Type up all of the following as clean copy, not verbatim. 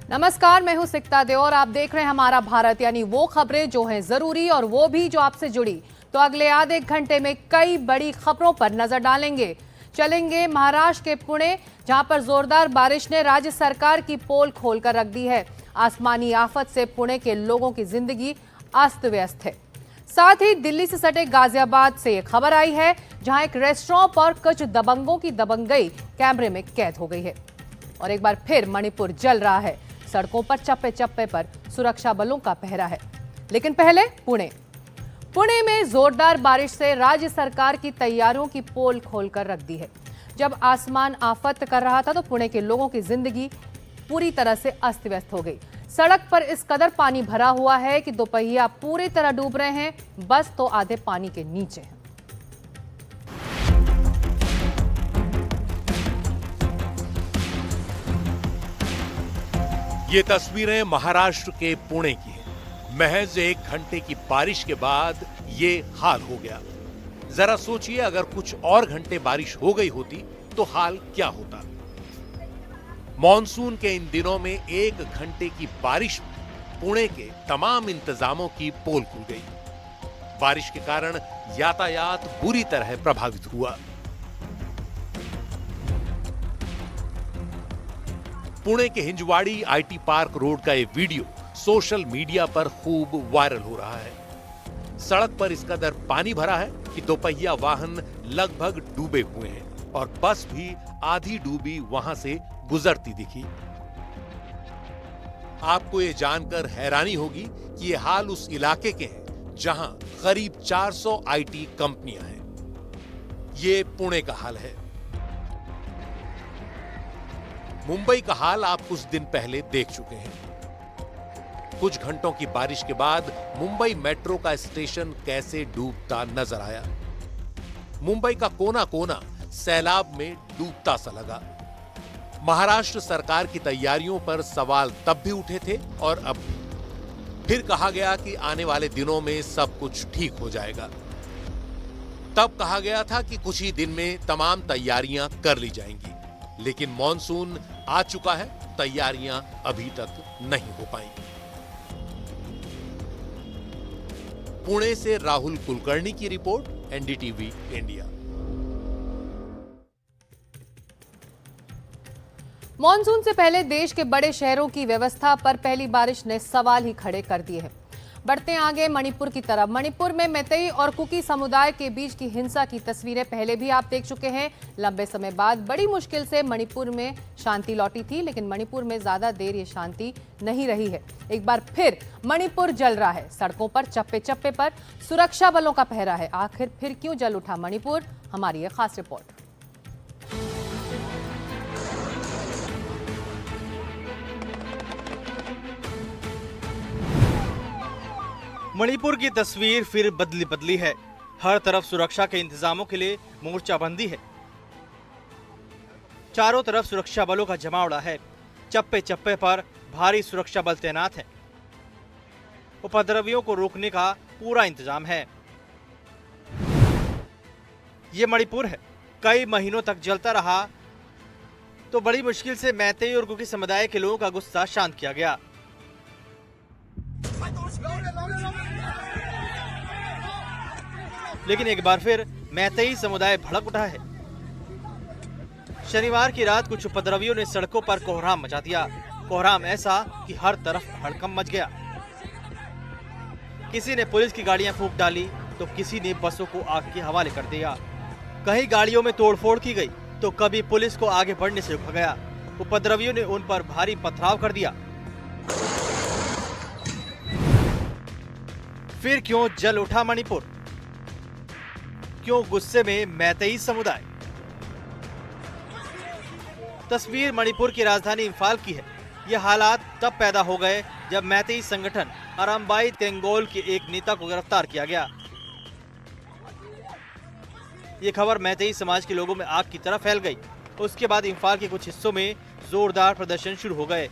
नमस्कार, मैं हूं सिकता देव और आप देख रहे हैं हमारा भारत, यानी वो खबरें जो हैं जरूरी और वो भी जो आपसे जुड़ी। तो अगले आधे एक घंटे में कई बड़ी खबरों पर नजर डालेंगे। चलेंगे महाराष्ट्र के पुणे, जहां पर जोरदार बारिश ने राज्य सरकार की पोल खोलकर रख दी है। आसमानी आफत से पुणे के लोगों की जिंदगी अस्त व्यस्त है। साथ ही दिल्ली से सटे गाजियाबाद से ये खबर आई है, जहां एक रेस्टोरेंट पर कुछ दबंगों की दबंगई कैमरे में कैद हो गई है। और एक बार फिर मणिपुर जल रहा है। सड़कों पर चप्पे चप्पे पर सुरक्षा बलों का पहरा है। लेकिन पहले पुणे में जोरदार बारिश से राज्य सरकार की तैयारियों की पोल खोलकर रख दी है। जब आसमान आफत कर रहा था तो पुणे के लोगों की जिंदगी पूरी तरह से अस्त व्यस्त हो गई। सड़क पर इस कदर पानी भरा हुआ है कि दोपहिया पूरी तरह डूब रहे हैं, बस तो आधे पानी के नीचे हैं। ये तस्वीरें महाराष्ट्र के पुणे की हैं। महज 1 घंटे की बारिश के बाद ये हाल हो गया। जरा सोचिए, अगर कुछ और घंटे बारिश हो गई होती तो हाल क्या होता। मॉनसून के इन दिनों में 1 घंटे की बारिश में पुणे के तमाम इंतजामों की पोल खुल गई। बारिश के कारण यातायात बुरी तरह प्रभावित हुआ। पुणे के हिंजवाड़ी आईटी पार्क रोड का ये वीडियो सोशल मीडिया पर खूब वायरल हो रहा है। सड़क पर इस कदर पानी भरा है कि दोपहिया वाहन लगभग डूबे हुए हैं और बस भी आधी डूबी वहां से गुजरती दिखी। आपको ये जानकर हैरानी होगी कि ये हाल उस इलाके के हैं जहां करीब 400 आईटी कंपनियां हैं। ये पुणे का हाल है। मुंबई का हाल आप कुछ दिन पहले देख चुके हैं। कुछ घंटों की बारिश के बाद मुंबई मेट्रो का स्टेशन कैसे डूबता नजर आया। मुंबई का कोना कोना सैलाब में डूबता सा लगा। महाराष्ट्र सरकार की तैयारियों पर सवाल तब भी उठे थे और अब भी। फिर कहा गया कि आने वाले दिनों में सब कुछ ठीक हो जाएगा। तब कहा गया था कि कुछ ही दिन में तमाम तैयारियां कर ली जाएंगी, लेकिन मॉनसून आ चुका है, तैयारियां अभी तक नहीं हो पाई। पुणे से राहुल कुलकर्णी की रिपोर्ट, एनडीटीवी इंडिया। मॉनसून से पहले देश के बड़े शहरों की व्यवस्था पर पहली बारिश ने सवाल ही खड़े कर दिए हैं। बढ़ते आगे मणिपुर की तरफ। मणिपुर में मैतेई और कुकी समुदाय के बीच की हिंसा की तस्वीरें पहले भी आप देख चुके हैं। लंबे समय बाद बड़ी मुश्किल से मणिपुर में शांति लौटी थी, लेकिन मणिपुर में ज्यादा देर ये शांति नहीं रही है। एक बार फिर मणिपुर जल रहा है। सड़कों पर चप्पे चप्पे पर सुरक्षा बलों का पहरा है। आखिर फिर क्यों जल उठा मणिपुर, हमारी ये खास रिपोर्ट। मणिपुर की तस्वीर फिर बदली है। हर तरफ सुरक्षा के इंतजामों के लिए मोर्चाबंदी है। चारों तरफ सुरक्षा बलों का जमावड़ा है। चप्पे चप्पे पर भारी सुरक्षा बल तैनात है। उपद्रवियों को रोकने का पूरा इंतजाम है। ये मणिपुर है। कई महीनों तक जलता रहा तो बड़ी मुश्किल से मैतेई और कुकी समुदाय के लोगों का गुस्सा शांत किया गया। लेकिन एक बार फिर मैतेई समुदाय भड़क उठा है। शनिवार की रात कुछ उपद्रवियों ने सड़कों पर कोहराम मचा दिया। कोहराम ऐसा कि हर तरफ हड़कंप मच गया। किसी ने पुलिस की गाड़ियां फूंक डाली तो किसी ने बसों को आग के हवाले कर दिया। कहीं गाड़ियों में तोड़फोड़ की गई तो कभी पुलिस को आगे बढ़ने से रोका गया। उपद्रवियों ने उन पर भारी पथराव कर दिया। फिर क्यों जल उठा मणिपुर? क्यों गुस्से में मैतेई समुदाय? तस्वीर मणिपुर की राजधानी इंफाल की है। यह हालात तब पैदा हो गए जब मैतेई संगठन अरामबाई तेंगोल के एक नेता को गिरफ्तार किया गया। यह खबर मैतेई समाज के लोगों में आग की तरह फैल गई। उसके बाद इंफाल के कुछ हिस्सों में जोरदार प्रदर्शन शुरू हो गए।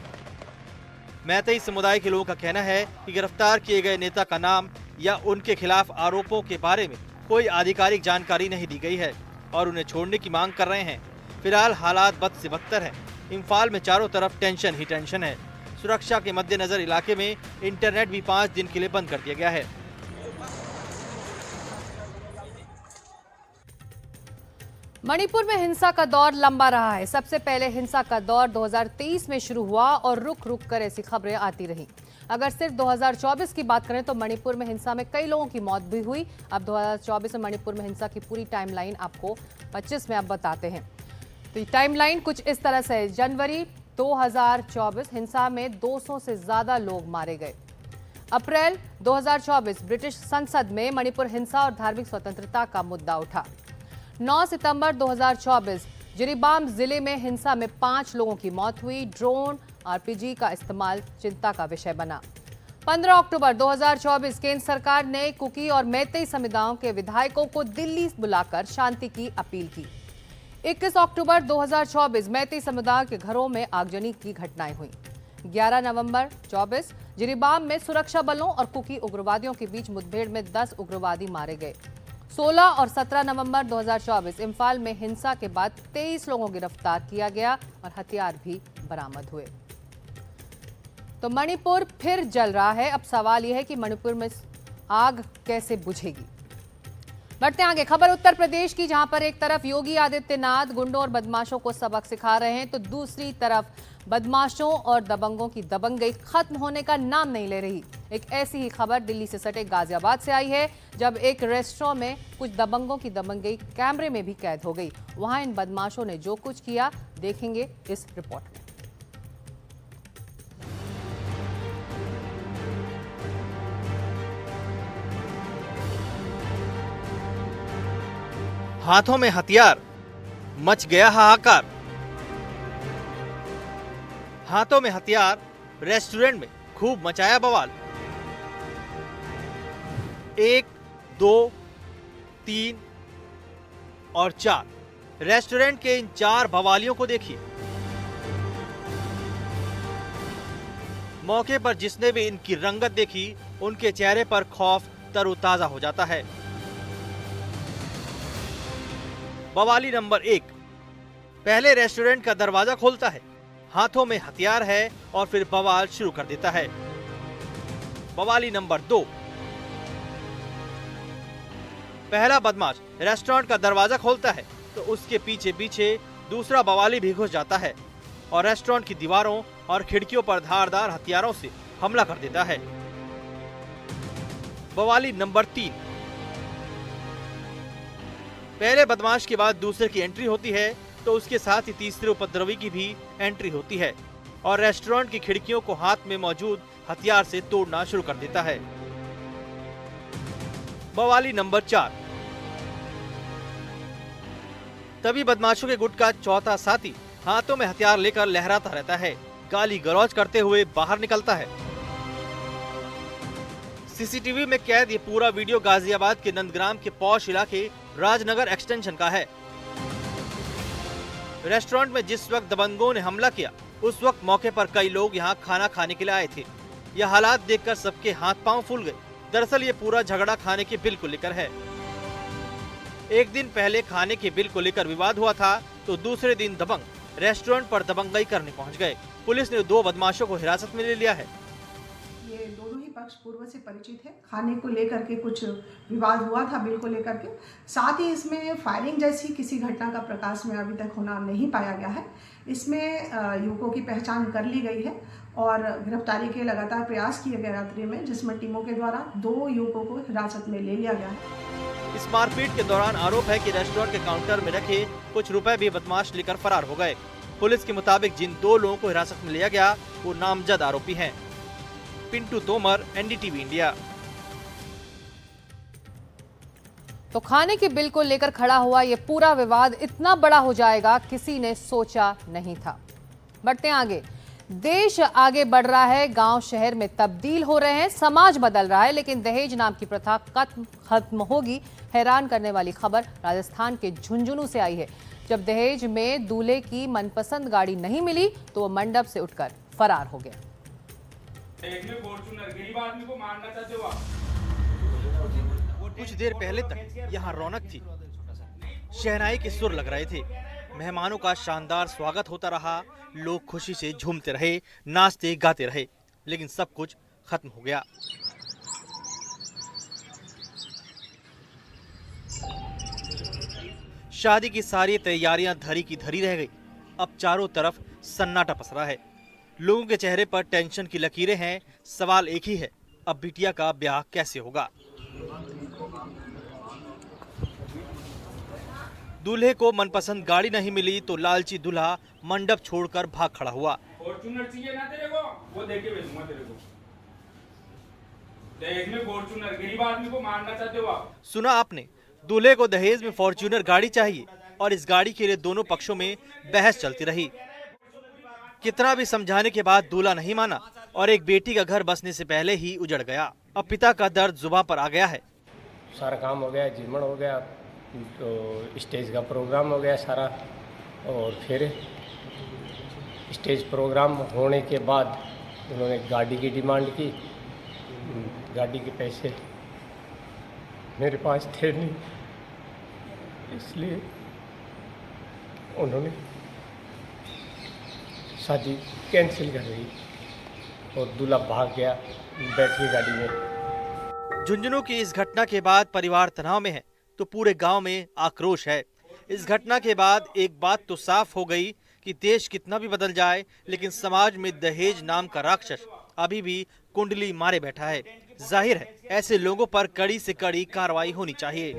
मैतेई समुदाय के लोगों का कहना है कि गिरफ्तार किए गए नेता का नाम या उनके खिलाफ आरोपों के बारे में कोई आधिकारिक जानकारी नहीं दी गई है और उन्हें छोड़ने की मांग कर रहे हैं। फिलहाल हालात बद से बदतर है। इंफाल में चारों तरफ टेंशन ही टेंशन है। सुरक्षा के मद्देनजर इलाके में इंटरनेट भी 5 दिन के लिए बंद कर दिया गया है। मणिपुर में हिंसा का दौर लंबा रहा है। सबसे पहले हिंसा का दौर 2023 में शुरू हुआ और रुक रुक कर ऐसी खबरें आती रहीं। अगर सिर्फ 2024 की बात करें तो मणिपुर में हिंसा में कई लोगों की मौत भी हुई। अब 2024 में मणिपुर में हिंसा की पूरी टाइमलाइन आपको 25 में अब बताते हैं। तो ये टाइमलाइन कुछ इस तरह से है। जनवरी 2024 हिंसा में 200 से ज्यादा लोग मारे गए। अप्रैल 2024 ब्रिटिश संसद में मणिपुर हिंसा और धार्मिक स्वतंत्रता का मुद्दा उठा। 9 सितंबर 2024 जिरीबाम जिले में हिंसा में 5 लोगों की मौत हुई। ड्रोन आरपीजी का इस्तेमाल चिंता का विषय बना। 15 अक्टूबर 2024 केंद्र सरकार ने कुकी और मैतेई समुदायों के विधायकों को दिल्ली बुलाकर शांति की अपील की। 21 अक्टूबर 2024 मैतेई समुदाय के घरों में आगजनी की घटनाएं हुई। 11 नवंबर 24 जिरीबाम में सुरक्षा बलों और कुकी उग्रवादियों के बीच मुठभेड़ में 10 उग्रवादी मारे गए। 16 और 17 नवंबर 2024 इम्फाल में हिंसा के बाद 23 लोगों को गिरफ्तार किया गया और हथियार भी बरामद हुए। तो मणिपुर फिर जल रहा है। अब सवाल यह है कि मणिपुर में आग कैसे बुझेगी। बढ़ते आगे, खबर उत्तर प्रदेश की, जहां पर एक तरफ योगी आदित्यनाथ गुंडों और बदमाशों को सबक सिखा रहे हैं तो दूसरी तरफ बदमाशों और दबंगों की दबंगई खत्म होने का नाम नहीं ले रही। एक ऐसी ही खबर दिल्ली से सटे गाजियाबाद से आई है, जब एक रेस्टोरेंट में कुछ दबंगों की दबंगई कैमरे में भी कैद हो गई। वहां इन बदमाशों ने जो कुछ किया देखेंगे इस रिपोर्ट में। हाथों में हथियार, मच गया हाहाकार। हाथों में हथियार, रेस्टोरेंट में खूब मचाया बवाल। 1, 2, 3 और 4 रेस्टोरेंट के इन 4 बवालियों को देखिए। मौके पर जिसने भी इनकी रंगत देखी उनके चेहरे पर खौफ तरोताजा हो जाता है। बवाली नंबर 1 पहले रेस्टोरेंट का दरवाजा खोलता है, हाथों में हथियार है और फिर बवाल शुरू कर देता है। बवाली नंबर 2 पहला बदमाश रेस्टोरेंट का दरवाजा खोलता है तो उसके पीछे पीछे दूसरा बवाली भी घुस जाता है और रेस्टोरेंट की दीवारों और खिड़कियों पर धारदार हथियारों से हमला कर देता है। बवाली नंबर 3 पहले बदमाश के बाद दूसरे की एंट्री होती है तो उसके साथ ही तीसरे उपद्रवी की भी एंट्री होती है और रेस्टोरेंट की खिड़कियों को हाथ में मौजूद हथियार से तोड़ना शुरू कर देता है। बवाली नंबर 4 तभी बदमाशों के गुट का चौथा साथी हाथों में हथियार लेकर लहराता रहता है, गाली गलौज करते हुए बाहर निकलता है। सीसीटीवी में कैद ये पूरा वीडियो गाजियाबाद के नंदग्राम के पौष इलाके राजनगर एक्सटेंशन का है। रेस्टोरेंट में जिस वक्त दबंगों ने हमला किया उस वक्त मौके पर कई लोग यहां खाना खाने के लिए आए थे। यह हालात देखकर सबके हाथ पांव फूल गए। दरअसल ये पूरा झगड़ा खाने के बिल को लेकर है। एक दिन पहले खाने के बिल को लेकर विवाद हुआ था तो दूसरे दिन दबंग रेस्टोरेंट पर दबंगई करने पहुंच गए। पुलिस ने 2 बदमाशों को हिरासत में ले लिया है। ये दोनों ही पक्ष पूर्व से परिचित है। खाने को लेकर के कुछ विवाद हुआ था बिल को लेकर के। साथ ही इसमें फायरिंग जैसी किसी घटना का प्रकाश में अभी तक होना नहीं पाया गया है। इसमें युवकों की पहचान कर ली गई है और गिरफ्तारी के लगातार प्रयास किए गए रात्रि में, जिसमें टीमों के द्वारा 2 युवकों को हिरासत में ले लिया गया है। इस मारपीट के दौरान आरोप है कि रेस्टोरेंट के काउंटर में रखे कुछ रुपए भी बदमाश लेकर फरार हो गए। पुलिस के मुताबिक जिन 2 लोगों को हिरासत में लिया गया वो नामजद आरोपी हैं। Pintu Tomar, NDTV India. तो खाने के बिल को लेकर खड़ा हुआ ये पूरा विवाद इतना बड़ा हो जाएगा किसी ने सोचा नहीं था। बढ़ते आगे, देश आगे बढ़ रहा है, गांव शहर में तब्दील हो रहे हैं, समाज बदल रहा है, लेकिन दहेज नाम की प्रथा खत्म होगी। हैरान करने वाली खबर राजस्थान के झुंझुनू से आई है। जब दहेज में दूल्हे की मनपसंद गाड़ी नहीं मिली तो वो मंडप से उठकर फरार हो गया। गरीब आदमी को मारना चाहते हो। कुछ देर पहले तक यहाँ रौनक थी, शहनाई के सुर लग रहे थे, मेहमानों का शानदार स्वागत होता रहा, लोग खुशी से झूमते रहे, नाचते गाते रहे, लेकिन सब कुछ खत्म हो गया। शादी की सारी तैयारियां धरी की धरी रह गई। अब चारों तरफ सन्नाटा पसरा है। लोगों के चेहरे पर टेंशन की लकीरें हैं। सवाल एक ही है, अब बिटिया का ब्याह कैसे होगा। दूल्हे को मनपसंद गाड़ी नहीं मिली तो लालची दूल्हा मंडप छोड़कर भाग खड़ा हुआ। फॉर्च्यूनर चाहिए ना तेरे को, वो देके भेजूंगा तेरे को। दहेज में फॉर्च्यूनर, गरीब आदमी को मारना चाहते हो आप। सुना आपने, दूल्हे को दहेज में फॉर्च्यूनर गाड़ी चाहिए और इस गाड़ी के लिए दोनों पक्षों में बहस चलती रही। कितना भी समझाने के बाद दूल्हा नहीं माना और एक बेटी का घर बसने से पहले ही उजड़ गया। अब पिता का दर्द जुबां पर आ गया है। सारा काम हो गया, जीवन हो गया, तो स्टेज का प्रोग्राम हो गया सारा, और फिर स्टेज प्रोग्राम होने के बाद उन्होंने गाड़ी की डिमांड की। गाड़ी के पैसे मेरे पास थे नहीं, इसलिए उन्होंने शादी कैंसिल कर दी और दूल्हा भाग गया बैठ के गाड़ी में। झुंझुनू की इस घटना के बाद परिवार तनाव में है तो पूरे गांव में आक्रोश है। इस घटना के बाद एक बात तो साफ हो गई कि देश कितना भी बदल जाए, लेकिन समाज में दहेज नाम का राक्षस अभी भी कुंडली मारे बैठा है। जाहिर है ऐसे लोगों पर कड़ी से कड़ी कार्रवाई होनी चाहिए।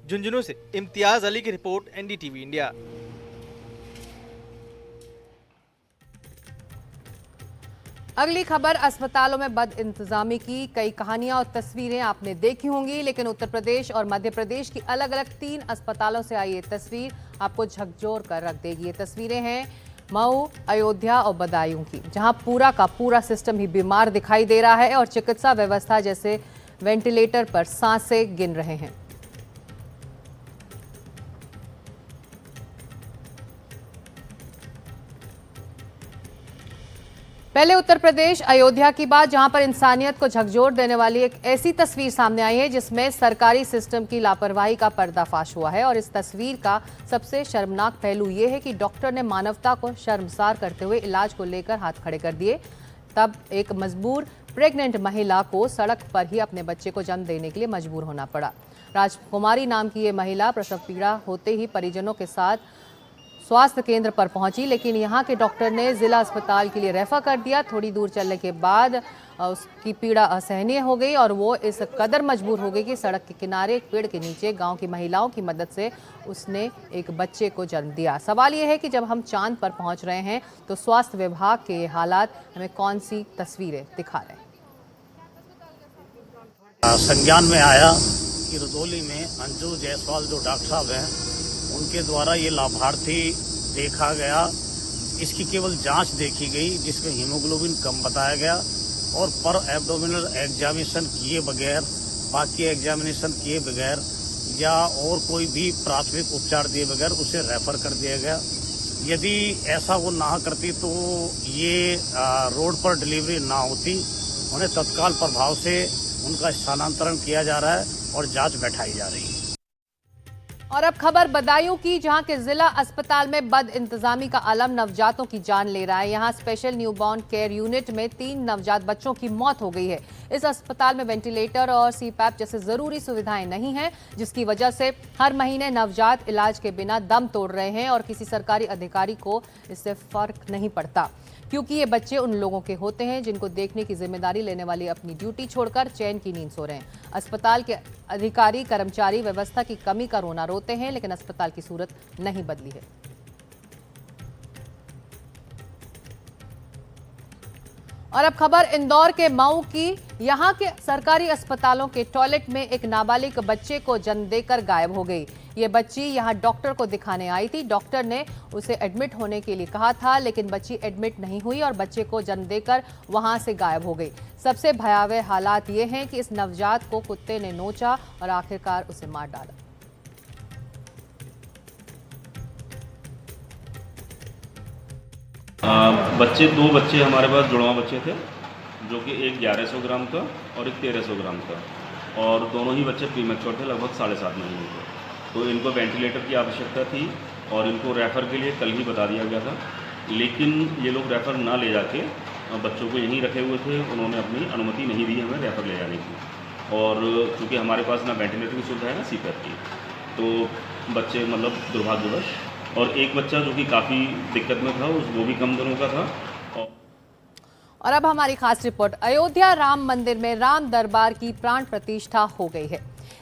झुंझुनू से इम्तियाज अली की रिपोर्ट, एनडीटीवी इंडिया। अगली खबर, अस्पतालों में बद इंतजामी की कई कहानियां और तस्वीरें आपने देखी होंगी, लेकिन उत्तर प्रदेश और मध्य प्रदेश की अलग अलग 3 अस्पतालों से आई ये तस्वीर आपको झकझोर कर रख देगी। ये तस्वीरें हैं मऊ, अयोध्या और बदायूं की, जहां पूरा का पूरा सिस्टम ही बीमार दिखाई दे रहा है और चिकित्सा व्यवस्था जैसे वेंटिलेटर पर सांसें गिन रहे हैं। पहले उत्तर प्रदेश अयोध्या की बात, जहां पर इंसानियत को झकझोर देने वाली एक ऐसी तस्वीर सामने आई है जिसमें सरकारी सिस्टम की लापरवाही का पर्दाफाश हुआ है। और इस तस्वीर का सबसे शर्मनाक पहलू ये है कि डॉक्टर ने मानवता को शर्मसार करते हुए इलाज को लेकर हाथ खड़े कर दिए। तब एक मजबूर प्रेग्नेंट महिला को सड़क पर ही अपने बच्चे को जन्म देने के लिए मजबूर होना पड़ा। राजकुमारी नाम की ये महिला प्रसव पीड़ा होते ही परिजनों के साथ स्वास्थ्य केंद्र पर पहुंची, लेकिन यहां के डॉक्टर ने जिला अस्पताल के लिए रेफर कर दिया। थोड़ी दूर चलने के बाद उसकी पीड़ा असहनीय हो गई और वो इस कदर मजबूर हो गई कि सड़क के किनारे एक पेड़ के नीचे गांव की महिलाओं की मदद से उसने एक बच्चे को जन्म दिया। सवाल ये है कि जब हम चांद पर पहुंच रहे हैं तो स्वास्थ्य विभाग के ये हालात हमें कौन सी तस्वीरें दिखा रहे हैं। संज्ञान में आया कि रजौली में अंजू जायसवाल जो डॉक्टर साहब हैं उनके द्वारा ये लाभार्थी देखा गया। इसकी केवल जांच देखी गई जिसमें हीमोग्लोबिन कम बताया गया और पर एब्डोमिनल एग्जामिनेशन किए बगैर, बाकी एग्जामिनेशन किए बगैर या और कोई भी प्राथमिक उपचार दिए बगैर उसे रेफर कर दिया गया। यदि ऐसा वो ना करती तो ये रोड पर डिलीवरी ना होती। उन्हें तत्काल प्रभाव से उनका स्थानांतरण किया जा रहा है और जांच बैठाई जा रही है। और अब खबर बदायूं की, जहां के जिला अस्पताल में बद इंतजामी का आलम नवजातों की जान ले रहा है। यहां स्पेशल न्यूबॉर्न केयर यूनिट में 3 नवजात बच्चों की मौत हो गई है। इस अस्पताल में वेंटिलेटर और सीपैप जैसे जरूरी सुविधाएं नहीं हैं, जिसकी वजह से हर महीने नवजात इलाज के बिना दम तोड़ रहे हैं और किसी सरकारी अधिकारी को इससे फर्क नहीं पड़ता, क्योंकि ये बच्चे उन लोगों के होते हैं जिनको देखने की जिम्मेदारी लेने वाली अपनी ड्यूटी छोड़कर चैन की नींद सो रहे हैं। अस्पताल के अधिकारी कर्मचारी व्यवस्था की कमी का रोना रोते हैं, लेकिन अस्पताल की सूरत नहीं बदली है। और अब खबर इंदौर के मऊ की, यहां के सरकारी अस्पतालों के टॉयलेट में एक नाबालिग बच्चे को जन्म देकर गायब हो गई। ये बच्ची यहां डॉक्टर को दिखाने आई थी। डॉक्टर ने उसे एडमिट होने के लिए कहा था, लेकिन बच्ची एडमिट नहीं हुई और बच्चे को जन्म देकर वहां से गायब हो गई। सबसे भयावह हालात ये हैं कि इस नवजात को कुत्ते ने नोचा और आखिरकार उसे मार डाला। दो बच्चे हमारे पास जुड़वा बच्चे थे, जो कि एक 1100 ग्राम का और एक 1300 ग्राम का, और दोनों ही बच्चे प्रीमैच्योर थे, लगभग 7.5 महीने के। तो इनको वेंटिलेटर की आवश्यकता थी और इनको रेफ़र के लिए कल ही बता दिया गया था, लेकिन ये लोग रेफ़र ना ले जाके बच्चों को यहीं रखे हुए थे। उन्होंने अपनी अनुमति नहीं दी हमें रेफ़र ले जाने की, और क्योंकि हमारे पास ना वेंटिलेटर की सुविधा है ना सीपैप की, तो बच्चे मतलब दुर्भाग्यवश, और एक बच्चा जो कि काफ़ी दिक्कत में था वो भी कम दिनों का था। और अब हमारी खास रिपोर्ट, अयोध्या राम मंदिर में राम दरबार की प्राण प्रतिष्ठा हो गई है।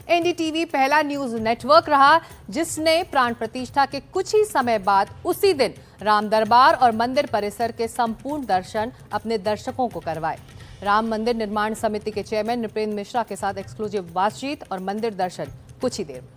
एनडीटीवी पहला न्यूज नेटवर्क रहा जिसने प्राण प्रतिष्ठा के कुछ ही समय बाद उसी दिन राम दरबार और मंदिर परिसर के संपूर्ण दर्शन अपने दर्शकों को करवाए। राम मंदिर निर्माण समिति के चेयरमैन नृपेंद्र मिश्रा के साथ एक्सक्लूसिव बातचीत और मंदिर दर्शन कुछ ही देर में।